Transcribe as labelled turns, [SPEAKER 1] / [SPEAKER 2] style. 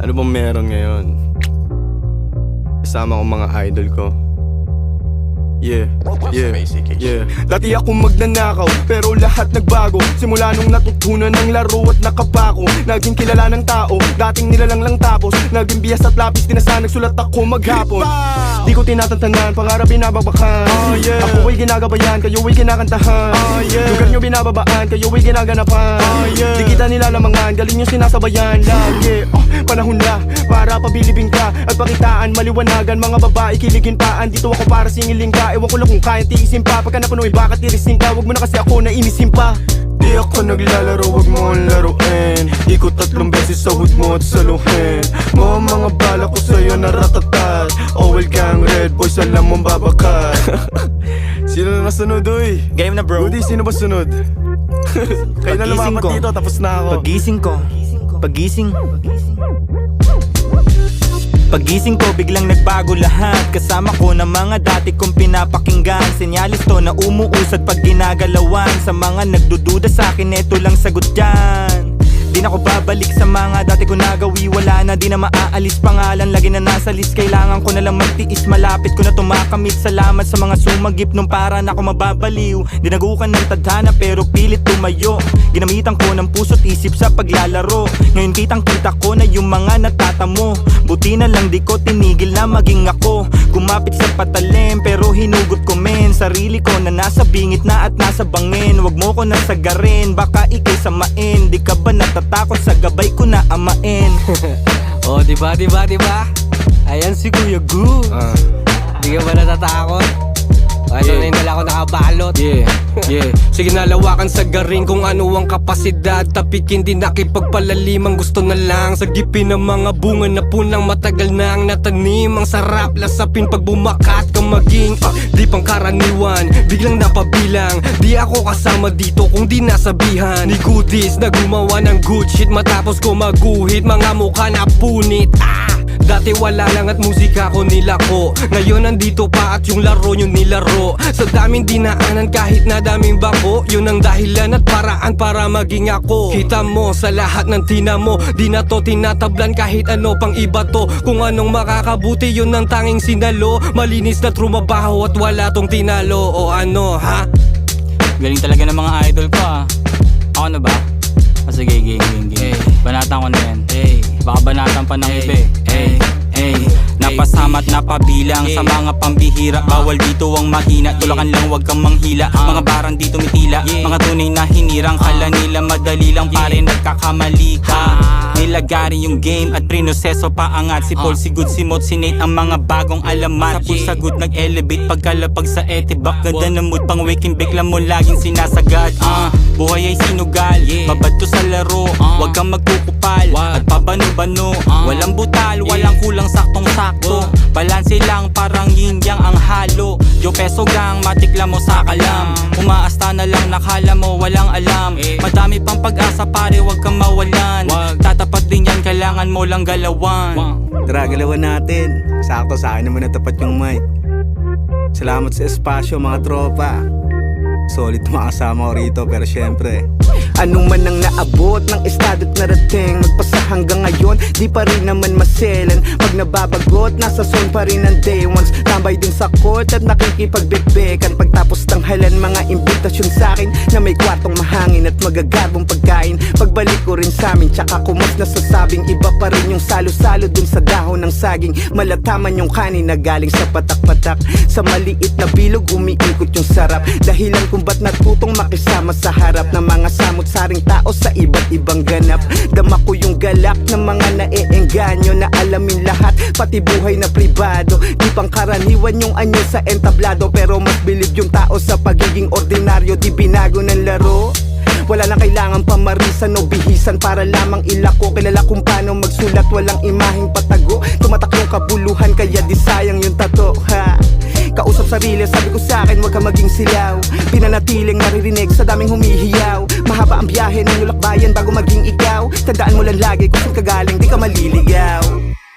[SPEAKER 1] Ano bang meron ngayon? Kasama ko mga idol ko. Yeah. Dati akong magnanakaw, pero lahat nagbago. Simula nung natutunan ng laro at nakapako. Naging kilala ng tao, dating nilalang lang tapos naging biyas at lapis, tinasa nagsulat ako maghapon. Di ko tinatantanan, pangarap binabagbakan. Ako ay ginagabayan, kayo ay kinakantahan. Lugar nyo binababaan, kayo ay ginaganapan. Di kita nilalamangan, galing nyo sinasabayan. Lagi, panahon na para pabilibing ka at pakitaan, maliwanagan. Mga babae kiligin pa, andito ako para singilin ka. Ewan ko lang kung kaya tiisin pa, pagka napunoy baka tirisin ka. Wag mo na kasi ako nainisin pa. Di ako naglalaro, wag mo ang laruin. Ikot 3 beses sa hood mo at saluhin mo ang mga bala ko sa'yo na ratatat. Owel kang red boys, alam mong babakat. Sino na nasunod, uy?
[SPEAKER 2] Game na bro.
[SPEAKER 1] Goody, sino ba sunod? Kayo na lumapat dito, tapos na ako.
[SPEAKER 2] Pagising ko, biglang nagbago lahat. Kasama ko na mga dati kong pinapakinggan. Senyalis to na umuusad pag ginagalawan. Sa mga nagdududa sa akin, eto lang sagot dyan. Di na ko babalik sa mga dati ko nagawi. Wala na, di na maaalis pangalan, lagi na nasa list. Kailangan ko na lang magtiis, malapit ko na tumakamit. Salamat sa mga sumagip nung para na ako mababaliw. Dinagukan ng tadhana pero pilit tumayo. Ginamitan ko ng puso't isip sa paglalaro. Ngayon kitang kita ko na yung mga natatamo. Buti na lang di ko tinigil na maging ako. Kumapit sa patalim pero hinugot ko men. Sarili ko na nasa bingit na at nasa bangin. Wag mo ko nasagarin, baka ikay samain. Di ka ba natatakot sa gabay ko na amain?
[SPEAKER 3] Oh, diba? Ayan si Kuya Gu. Di ka ba natatakot? Ano na yung dala ko nakabalot? Yeah. Sige nalawakan sa garing kung ano ang kapasidad. Tapikin din nakipagpalalim ang gusto na lang. Sagipin ng mga bunga na punang matagal na ang natanim. Ang sarap lasapin pag bumakat ka maging di pang karaniwan, biglang napabilang. Di ako kasama dito kung di nasabihan ni Goodies na gumawa ng good shit matapos ko maguhit. Mga mukha na punit. Dati wala lang at musika ko nilako. Ngayon nandito pa at yung laro nyo nilaro. Sa daming dinaanan kahit na daming bako, yun ang dahilan at paraan para maging ako. Kita mo sa lahat ng tinamo, di na to tinatablan kahit ano pang iba to. Kung anong makakabuti yun ang tanging sinalo. Malinis na trumabaho at wala tong tinalo. O ano ha?
[SPEAKER 2] Galing talaga ng mga idol ko Ako na ba? Sige, game. Banatan ko na yan. Baka banatan pa ng iba Napasama at napabilang sa mga pambihira. Bawal dito ang mahina, tulakan lang wag kang manghila. Mga barang dito mitila, mga tunay na hinirang. Kala nila madali lang pare, nagkakamali ka. Nilagari yung game at prinoseso paangat. Si Paul, si Good, si Mot, si Nate ang mga bagong alamat. Sagot nag-elevate pagkalapag sa etibak. Ganda ng mood pang waking bake lang mo laging sinasagad. Buhay ay sinugal, babad to sa laro. Wag kang magkukupal at pabano-bano. Walang butal, walang kulang, saktong-sakto. Balanse lang parang yin yang ang halo. Yo peso gang, matikla mo sa kalam. Umaasta na lang nakala mo walang alam. Madami pang pag-asa pare, wag kang mawalan. Tatapat din yan, kailangan mo lang galawan.
[SPEAKER 4] Tara, galawan natin. Sakto sa akin naman natapat yung mic. Salamat sa espasyo mga tropa. Solid mga kasama ko rito, pero syempre ano man ang naabot ng estado't narating, magpasa hanggang ngayon, di pa rin naman maselan. Pag nababagot, nasa zone pa rin ang day ones. Tambay din sa court at nakikipagbekbekan. Pagtapos tanghalan, mga imbitasyon sa'kin na may kwartong mahangin at magagarbong pagkain. Pagbalik ko rin sa'min, tsaka ko mas nasasabing iba pa rin yung salo-salo dun sa dahon ng saging. Malataman yung kanin na galing sa patak-patak. Sa maliit na bilog, umiikot yung sarap. Dahilan kung ba't natutong makisama sa harap ng mga samot-saring tao sa iba't ibang ganap. Dama ko yung galak ng mga naeengganyo na alamin lahat, pati buhay na pribado. Di pang karaniwan yung anyo sa entablado, pero mas bilib yung tao sa pagiging ordinaryo. Di binago ng laro. Wala na kailangan pamarisan o bihisan para lamang ilako. Kilala kung paano magsulat, walang imaheng patago. Tumatak yung kabuluhan kaya di sayang yung tato ha. Kausap sarili, sabi ko sa'kin wag ka maging silaw. Pinanatiling naririnig sa daming humihiyaw. Mahaba ang biyahe ng nulakbayan bago maging ikaw. Tandaan mo lang lagi kung saan ka galing, di ka maliligaw.